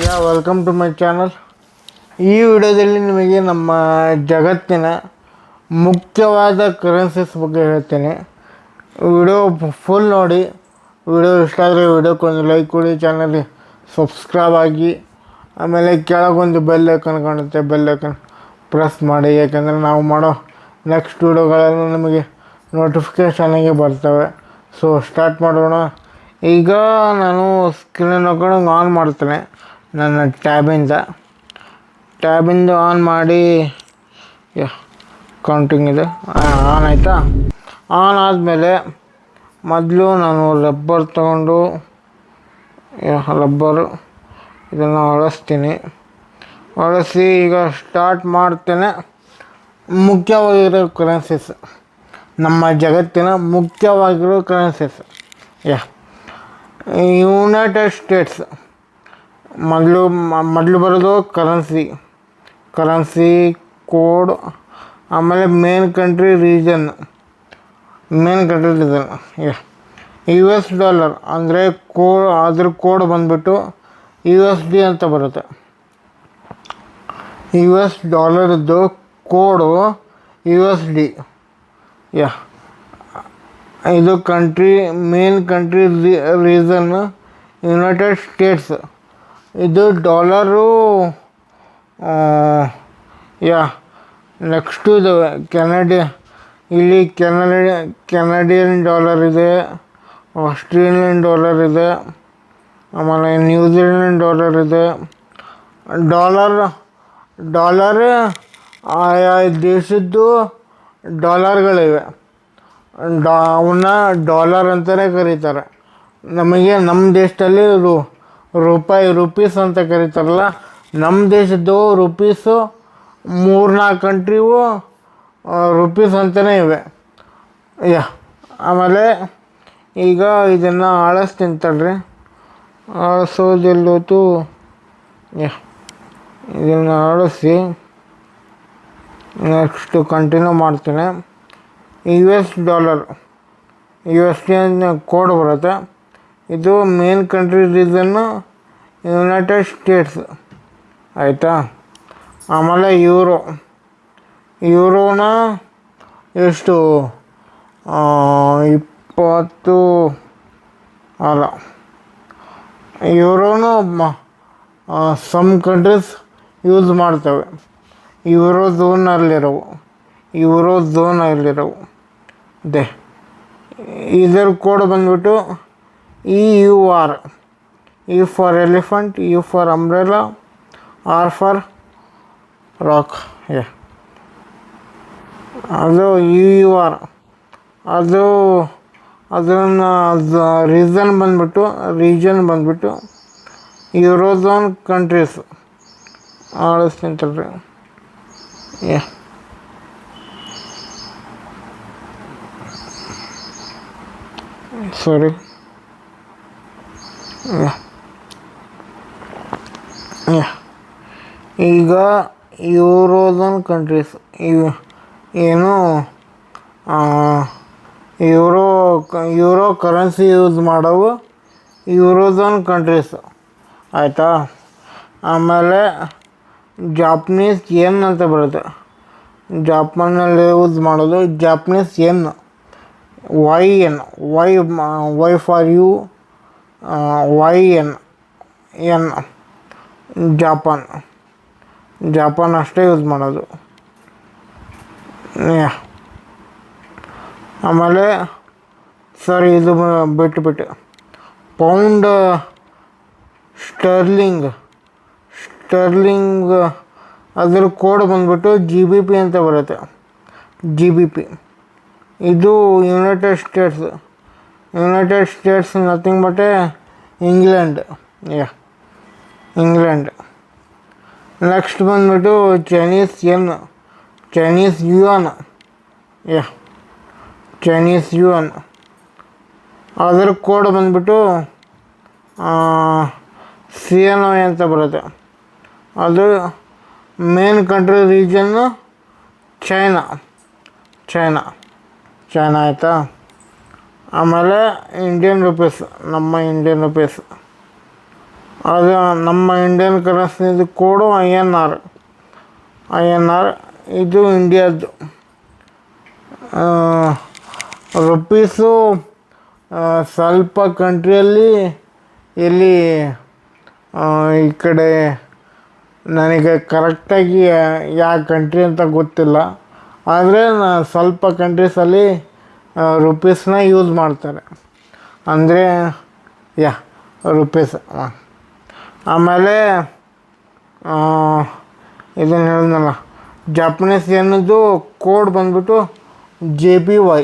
Welcome to my channel. ಈ ವಿಡಿಯೋದಲ್ಲಿ ನಿಮಗೆ ನಮ್ಮ ಜಗತ್ತಿನ ಮುಖ್ಯವಾದ ಕರೆನ್ಸೀಸ್ ಬಗ್ಗೆ ಹೇಳ್ತೇನೆ. ವಿಡಿಯೋ ಫುಲ್ ನೋಡಿ. ವಿಡಿಯೋ ಇಷ್ಟ ಆದರೆ ವಿಡಿಯೋಕ್ಕೊಂದು ಲೈಕ್ ಕೊಡಿ, ಚಾನಲ್ಗೆ ಸಬ್ಸ್ಕ್ರೈಬ್ ಆಗಿ, ಆಮೇಲೆ ಕೆಳಗೊಂದು ಬೆಲ್ ಐಕನ್ ಕಾಣುತ್ತೆ, ಬೆಲ್ ಐಕನ್ ಪ್ರೆಸ್ ಮಾಡಿ. ಯಾಕೆಂದರೆ ನಾವು ಮಾಡೋ ನೆಕ್ಸ್ಟ್ ವಿಡಿಯೋಗಳೆಲ್ಲ ನಿಮಗೆ ನೋಟಿಫಿಕೇಷನಿಗೆ ಬರ್ತವೆ. ಸೊ ಸ್ಟಾರ್ಟ್ ಮಾಡೋಣ. ಈಗ ನಾನು ಸ್ಕ್ರೀನ್ ಹಾಕೊಂಡು ಆನ್ ಮಾಡ್ತೇನೆ. ನನ್ನ ಟ್ಯಾಬಿಂದ ಆನ್ ಮಾಡಿ ಕೌಂಟಿಂಗ್ ಇದೆ, ಆನ್ ಆಯಿತಾ. ಆನ್ ಆದಮೇಲೆ ಮೊದಲು ನಾನು ರಬ್ಬರ್ ತಗೊಂಡು ಇದನ್ನು ಅಳಿಸಿ ಈಗ ಸ್ಟಾರ್ಟ್ ಮಾಡ್ತೇನೆ. ಮುಖ್ಯವಾಗಿರೋ ಕರೆನ್ಸೀಸ್, ನಮ್ಮ ಜಗತ್ತಿನ ಮುಖ್ಯವಾಗಿರೋ ಕರೆನ್ಸೀಸ್. ಯುನೈಟೆಡ್ ಸ್ಟೇಟ್ಸ್ ಮೊದಲು ಬರೋದು ಕರೆನ್ಸಿ ಕೋಡ್. ಆಮೇಲೆ main country region US dollar ಅಂದರೆ ಅದ್ರ ಕೋಡ್ ಬಂದುಬಿಟ್ಟು USD ಅಂತ ಬರುತ್ತೆ. US ಡಾಲರ್ದು ಕೋಡು USD. ಇದು main country reason United States. ಇದು ಡಾಲರು. ನೆಕ್ಸ್ಟು ಇದು ಇಲ್ಲಿ ಕೆನಡಿಯನ್ ಡಾಲರ್ ಇದೆ, ಆಸ್ಟ್ರೇಲಿಯನ್ ಡಾಲರ್ ಇದೆ, ಆಮೇಲೆ ನ್ಯೂಜಿಲೆಂಡ್ ಡಾಲರ್ ಇದೆ. ಡಾಲರ್ ಆಯಾ ದೇಶದ್ದು ಡಾಲರ್ಗಳಿವೆ. ಅವನ್ನ ಡಾಲರ್ ಅಂತಲೇ ಕರೀತಾರೆ. ನಮಗೆ ನಮ್ಮ ದೇಶದಲ್ಲಿ ರುಪೀಸ್ ಅಂತ ಕರೀತಾರಲ್ಲ, ನಮ್ಮ ದೇಶದ್ದು ರುಪೀಸು 3-4 ಕಂಟ್ರಿವು ರುಪೀಸ್ ಅಂತಲೇ ಇವೆ. ಆಮೇಲೆ ಈಗ ಇದನ್ನು ಆಳಿಸ್ತೀನಿ ತಡ್ರಿ. ಆಳಿಸೋದೆಲ್ಲೋತು. ಇದನ್ನು ಆಳಿಸಿ ನೆಕ್ಸ್ಟು ಕಂಟಿನ್ಯೂ ಮಾಡ್ತೀನಿ. US ಡಾಲರ್ USD ಕೋಡ್ ಬರುತ್ತೆ. ಇದು main country reason United States, ಆಯಿತಾ. ಆಮೇಲೆ ಯೂರೋನ ಎಷ್ಟು 20 ಅಲ್ಲ, ಯೂರೋನು ಸಮ್ ಕಂಟ್ರೀಸ್ ಯೂಸ್ ಮಾಡ್ತವೆ. ಯೂರೋ ಝೋನಲ್ಲಿರೋವು ಇದರ ಕೋಡ್ ಬಂದ್ಬಿಟ್ಟು EUR. E for elephant, U for umbrella, R for rock. ಅದು EUR. ಅದನ್ನು ರೀಜನ್ ಬಂದ್ಬಿಟ್ಟು ಯೂರೋಝೋನ್ ಕಂಟ್ರೀಸ್. ಆಳಿಸ್ತೀನಿ ತಡ್ರಿ. ಸಾರಿ. ಈಗ ಯೂರೋಝೋನ್ ಕಂಟ್ರೀಸ್ ಏನು ಯೂರೋ ಕರೆನ್ಸಿ ಯೂಸ್ ಮಾಡೋವು ಯೂರೋಝೋನ್ ಕಂಟ್ರೀಸ್, ಆಯಿತಾ. ಆಮೇಲೆ ಜಾಪನೀಸ್ ಯೆನ್ ಅಂತ ಬರುತ್ತೆ. ಜಾಪಾನಲ್ಲಿ ಯೂಸ್ ಮಾಡೋದು ಜಾಪನೀಸ್ ಯೆನ್. Y for you, YN Japan ಅಷ್ಟೇ ಯೂಸ್ ಮಾಡೋದು. ಆಮೇಲೆ ಸಾರಿ, ಇದು ಬಿಟ್ಟು ಪೌಂಡ್ ಸ್ಟರ್ಲಿಂಗ್ ಅದ್ರ ಕೋಡ್ ಬಂದ್ಬಿಟ್ಟು GBP ಅಂತ ಬರುತ್ತೆ. GBP ಇದು United States nothing but England. Next ಬಂದ್ಬಿಟ್ಟು ಚೈನೀಸ್ ಯುವಾನ್. ಅದರ ಕೋಡ್ ಬಂದ್ಬಿಟ್ಟು CNY ಅಂತ ಬರುತ್ತೆ. ಅದು ಮೇನ್ ಕಂಟ್ರಿ ರೀಜನ್ನು ಚೈನಾ, ಆಯಿತಾ. ಆಮೇಲೆ ಇಂಡಿಯನ್ ರುಪೀಸ್, ನಮ್ಮ ಇಂಡಿಯನ್ ರುಪೀಸ್ ಅದು ನಮ್ಮ ಇಂಡಿಯನ್ ಕರೆನ್ಸಿದು ಕೋಡು INR. ಇದು ಇಂಡಿಯಾದ್ದು. ರುಪೀಸು ಸ್ವಲ್ಪ ಕಂಟ್ರಿಯಲ್ಲಿ ಇಲ್ಲಿ ಈ ಕಡೆ ನನಗೆ ಕರೆಕ್ಟಾಗಿ ಯಾವ ಕಂಟ್ರಿ ಅಂತ ಗೊತ್ತಿಲ್ಲ, ಆದರೆ ಸ್ವಲ್ಪ ಕಂಟ್ರೀಸಲ್ಲಿ ರುಪೀಸ್ನ ಯೂಸ್ ಮಾಡ್ತಾರೆ, ಅಂದರೆ ರುಪೀಸ್. ಆಮೇಲೆ ಇದನ್ನು ಹೇಳಿದ್ನಲ್ಲ, ಜಪನೀಸ್ ಏನದು ಕೋಡ್ ಬಂದ್ಬಿಟ್ಟು JPY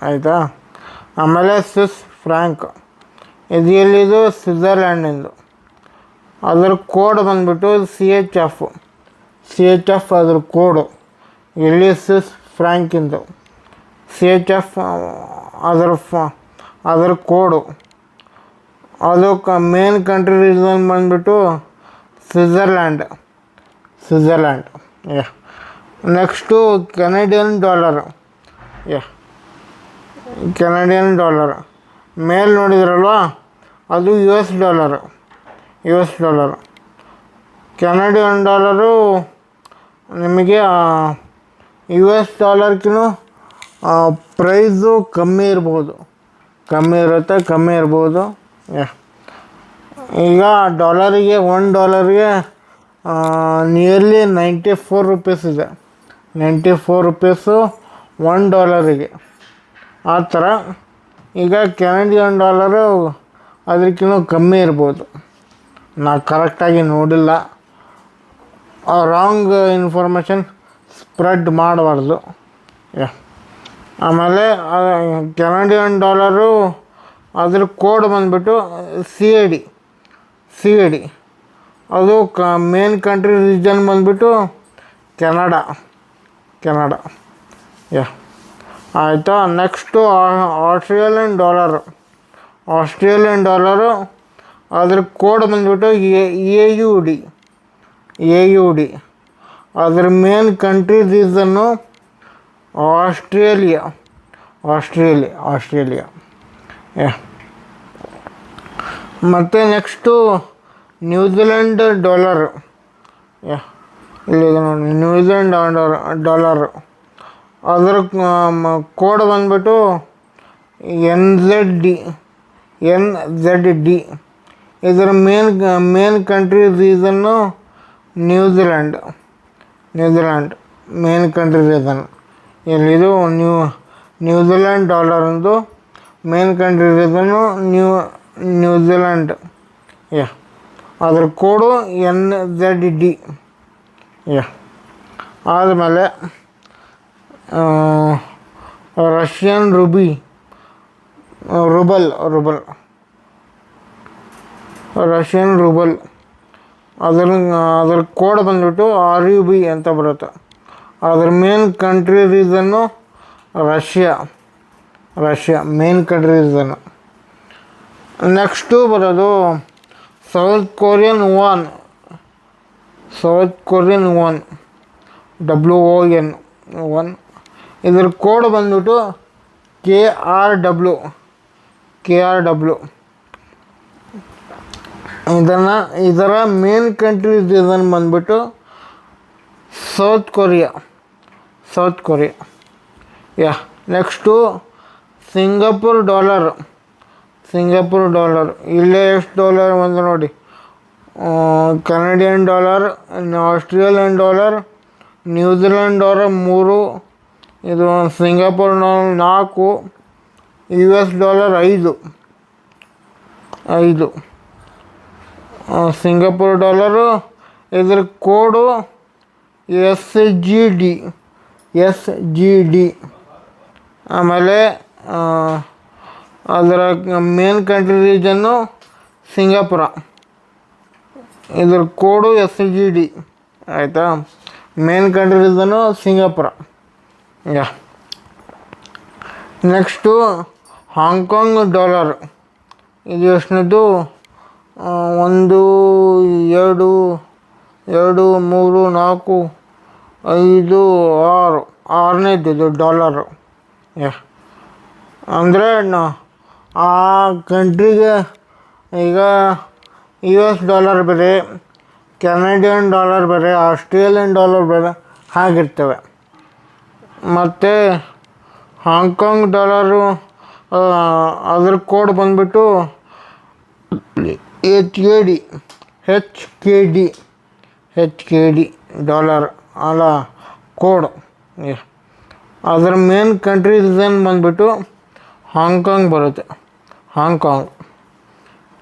ಆಯಿತಾ. ಆಮೇಲೆ ಸ್ವಿಸ್ ಫ್ರ್ಯಾಂಕ್, ಇದು ಎಲ್ಲಿದು ಸ್ವಿಟ್ಜರ್ಲ್ಯಾಂಡಿಂದು, ಅದರ ಕೋಡ್ ಬಂದ್ಬಿಟ್ಟು CHF ಅದ್ರ ಕೋಡು. ಇಲ್ಲಿ ಸ್ವಿಸ್ ಫ್ರ್ಯಾಂಕಿಂದು CHF ಅದರ ಕೋಡು. ಅದು ಮೇನ್ ಕಂಟ್ರಿ ರೀಸನ್ ಬಂದ್ಬಿಟ್ಟು ಸ್ವಿಟ್ಜರ್ಲ್ಯಾಂಡ್. ನೆಕ್ಸ್ಟು ಕೆನಡಿಯನ್ ಡಾಲರ್ ಮೇಲೆ ನೋಡಿದ್ರಲ್ವ, ಅದು US ಡಾಲರು. ಕೆನಡಿಯನ್ ಡಾಲರು ನಿಮಗೆ US ಡಾಲರ್ಗಿಂತ ಪ್ರೈಸು ಕಮ್ಮಿ ಇರ್ಬೋದು. ಈಗ ಡಾಲರಿಗೆ $1 ನಿಯರ್ಲಿ 94 ರುಪೀಸ್ ಇದೆ. 94 ರುಪೀಸು $1. ಆ ಥರ ಈಗ ಕೆನಡಿಯನ್ ಡಾಲರು ಅದಕ್ಕಿಂತ ಕಮ್ಮಿ ಇರ್ಬೋದು. ನಾ ಕರೆಕ್ಟಾಗಿ ನೋಡಿಲ್ಲ, ರಾಂಗ್ ಇನ್ಫಾರ್ಮೇಷನ್ ಸ್ಪ್ರೆಡ್ ಮಾಡಬಾರ್ದು. ಆಮೇಲೆ ಕೆನಡಿಯನ್ ಡಾಲರು ಅದ್ರ ಕೋಡ್ ಬಂದ್ಬಿಟ್ಟು CAD. ಅದು ಮೇನ್ ಕಂಟ್ರಿ ರೀಜನ್ ಬಂದ್ಬಿಟ್ಟು ಕೆನಡಾ. ಆಯಿತಾ. ನೆಕ್ಸ್ಟು ಆಸ್ಟ್ರೇಲಿಯನ್ ಡಾಲರು ಅದ್ರ ಕೋಡ್ ಬಂದ್ಬಿಟ್ಟು AUD. ಅದ್ರ ಮೇನ್ ಕಂಟ್ರಿ ರೀಸನ್ನು ಆಸ್ಟ್ರೇಲಿಯಾ. ಮತ್ತು ನೆಕ್ಸ್ಟು ನ್ಯೂಜಿಲೆಂಡ್ ಡಾಲರು. ಇಲ್ಲಿದೆ ನೋಡಿ, ನ್ಯೂಜಿಲೆಂಡ್ ಡಾಲರು. ಅದರ ಕೋಡ್ ಬಂದ್ಬಿಟ್ಟು NZD. ಇದರ main country reason New Zealand main country reason. ಇಲ್ಲಿದು ನ್ಯೂಜಿಲೆಂಡ್ ಡಾಲರಿಂದು ಮೇನ್ ಕಂಟ್ರಿ ರೀಸನ್ನು ನ್ಯೂಜಿಲೆಂಡ್. ಅದ್ರ ಕೋಡು NZD. ಆದಮೇಲೆ ರಷ್ಯನ್ ರೂಬಲ್. ಅದರ ಕೋಡ್ ಬಂದ್ಬಿಟ್ಟು RUB ಅಂತ ಬರುತ್ತೆ. ಅದ್ರ main country reason Russia main country reason. Next ಬರೋದು ಸೌತ್ ಕೊರಿಯನ್ ವಾನ್. WON. ಇದ್ರ ಕೋಡ್ ಬಂದ್ಬಿಟ್ಟು KRW. ಇದರ ಮೇನ್ ಕಂಟ್ರಿ ರೀಸನ್ ಬಂದ್ಬಿಟ್ಟು south Korea. Next Singapore dollar. ಇಲ್ಲೇ ಎಷ್ಟು ಡಾಲರ್ ಬಂದು ನೋಡಿ, Canadian dollar, Australian dollar, New Zealand dollar 3, ಇದು Singapore dollar 4, US dollar 5. Singapore dollar ಇದ್ರ ಕೋಡು SGD. ಆಮೇಲೆ ಅದರ ಮೇನ್ ಕಂಟ್ರಿ ರೀಜನ್ನು ಸಿಂಗಾಪುರ. ಇದ್ರ ಕೋಡು SGD. ಆಯಿತಾ. Main country reason Singapore. Next Hong Kong dollar. ಇದು ಎಷ್ಟನೇದು? 1 2 2 3 4 5 6 6ನೇದು ಇದು ಡಾಲರು. ಅಂದರೆ ಆ ಕಂಟ್ರಿಗೆ ಈಗ US$ ಬೇರೆ, ಕೆನಡಿಯನ್ ಡಾಲರ್ ಬೇರೆ, ಆಸ್ಟ್ರೇಲಿಯನ್ ಡಾಲರ್ ಬೇರೆ ಹಾಗಿರ್ತವೆ. ಮತ್ತು ಹಾಂಗ್ಕಾಂಗ್ ಡಾಲರು ಅದ್ರ ಕೋಡ್ ಬಂದುಬಿಟ್ಟು HKD ಡಾಲರ್ ಅಲ್ಲ ಕೋಡ್. ಅದರ ಮೇನ್ ಕಂಟ್ರಿ ರೀಸನ್ ಬಂದುಬಿಟ್ಟು ಹಾಂಗ್ಕಾಂಗ್ ಬರುತ್ತೆ, ಹಾಂಗ್ಕಾಂಗ್.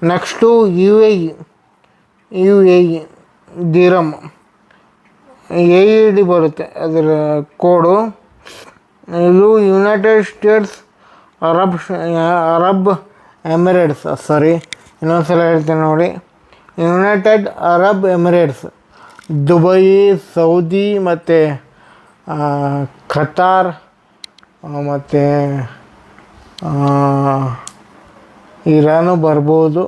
ನೆಕ್ಸ್ಟು UAE ದಿರಮ್, AED ಬರುತ್ತೆ ಅದರ ಕೋಡು. ಇದು ಯುನೈಟೆಡ್ ಸ್ಟೇಟ್ಸ್ ಅರಬ್ ಎಮಿರೇಟ್ಸ್, ಇನ್ನೊಂದ್ಸಲ ಹೇಳ್ತೀನಿ ನೋಡಿ, United Arab Emirates, Dubai, Saudi ಮತ್ತು ಖತಾರ್ ಮತ್ತು ಇರಾನು ಬರ್ಬೋದು.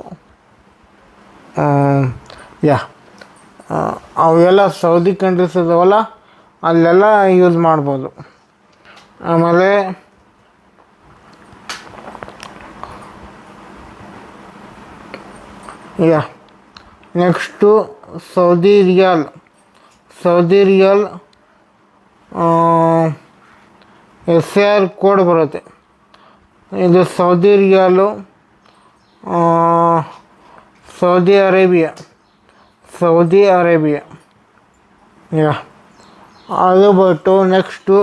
ಅವೆಲ್ಲ ಸೌದಿ ಕಂಟ್ರೀಸ್ ಇದಾವಲ್ಲ, ಅಲ್ಲೆಲ್ಲ ಯೂಸ್ ಮಾಡ್ಬೋದು. ಆಮೇಲೆ next Saudi riyal SAR code ಬರುತ್ತೆ. ಇದು ಸೌದಿ ರಿಯಾಲು, ಸೌದಿ ಅರೇಬಿಯಾ ಅದು ಬಿಟ್ಟು ನೆಕ್ಸ್ಟು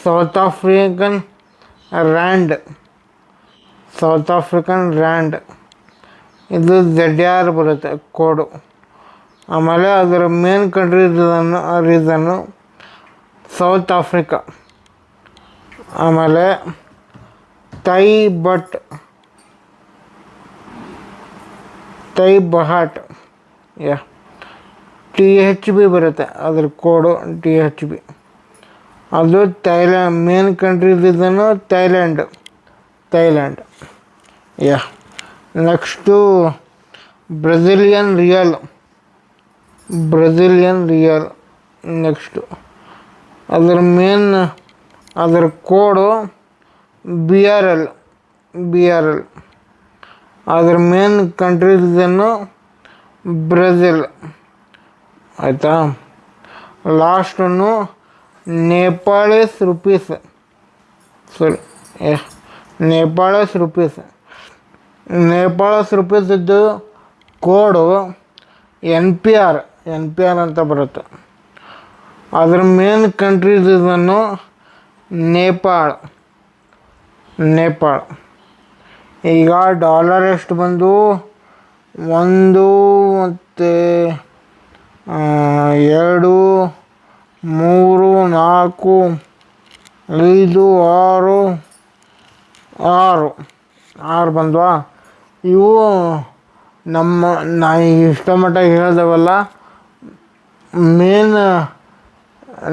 ಸೌತ್ ಆಫ್ರಿಕನ್ ರ್ಯಾಂಡ್, ಇದು ZR ಬರುತ್ತೆ ಕೋಡು. ಆಮೇಲೆ ಅದರ main country reason south Africa. ಆಮೇಲೆ ಥೈ ಬಹಾಟ್ THB ಬರುತ್ತೆ ಅದ್ರ ಕೋಡು, THB. ಅದು Thailand, main country reason Thailand. Next Brazilian real. Next ಅದರ ಕೋಡು BRL. ಅದರ ಮೇನ್ ಕಂಟ್ರಿ ರೀಸನ್ನು ಬ್ರೆಜಿಲ್. ಆಯಿತಾ? ಲಾಸ್ಟನ್ನು ನೇಪಾಳೀಸ್ ರುಪೀಸಿದ್ದು ಕೋಡು NPR ಅಂತ ಬರುತ್ತೆ. ಅದರ ಮೇನ್ ಕಂಟ್ರಿ ರೀಸನ್ನು ನೇಪಾಳ್. ಈಗ ಡಾಲರ್ ಎಷ್ಟು ಬಂದು 1 ಮತ್ತು 2 3 4 5 6 ಬಂದ್ವಾ? ಇವು ನಾ ಇಷ್ಟ ಮಟ್ಟ ಹೇಳ್ದವಲ್ಲ,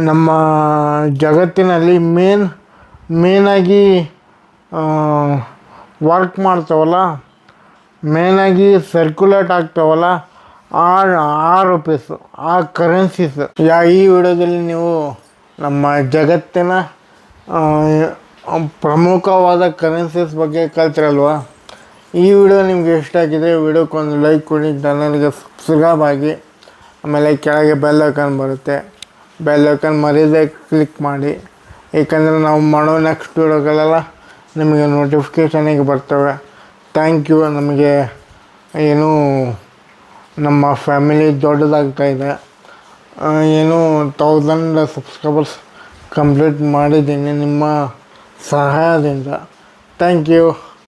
ನಮ್ಮ ಜಗತ್ತಿನಲ್ಲಿ ಮೇನಾಗಿ ವರ್ಕ್ ಮಾಡ್ತಾವಲ್ಲ, ಮೇನಾಗಿ ಸರ್ಕ್ಯುಲೇಟ್ ಆಗ್ತಾವಲ್ಲ, ಆ ರುಪೀಸು, ಆ ಕರೆನ್ಸೀಸ್. ಈ ವಿಡಿಯೋದಲ್ಲಿ ನೀವು ನಮ್ಮ ಜಗತ್ತಿನ ಪ್ರಮುಖವಾದ ಕರೆನ್ಸೀಸ್ ಬಗ್ಗೆ ಕಲ್ತಿರಲ್ವ? ಈ ವಿಡಿಯೋ ನಿಮಗೆ ಇಷ್ಟ ಆಗಿದೆ, ವಿಡಿಯೋಕ್ಕೊಂದು ಲೈಕ್ ಕೊಡಿ, ಚಾನಲ್ಗೆ ಸಬ್ಸ್ಕ್ರೈಬ್ ಆಗಿ. ಆಮೇಲೆ ಕೆಳಗೆ ಬೆಲ್ ಐಕಾನ್ ಬರುತ್ತೆ, ಬೆಲ್ ಐಕಾನ್ ಮರೀದೆ ಕ್ಲಿಕ್ ಮಾಡಿ, ಏಕೆಂದರೆ ನಾವು ಮಾಡೋ ನೆಕ್ಸ್ಟ್ ವಿಡಿಯೋಗಳೆಲ್ಲ ನಿಮಗೆ ನೋಟಿಫಿಕೇಷನಿಗೆ ಬರ್ತವೆ. Thank you. ನಮಗೆ ಏನೂ ನಮ್ಮ ಫ್ಯಾಮಿಲಿ ದೊಡ್ಡದಾಗ್ತಾಯಿದೆ, 1000 ಸಬ್ಸ್ಕ್ರೈಬರ್ಸ್ ಕಂಪ್ಲೀಟ್ ಮಾಡಿದ್ದೀನಿ ನಿಮ್ಮ ಸಹಾಯದಿಂದ. Thank you.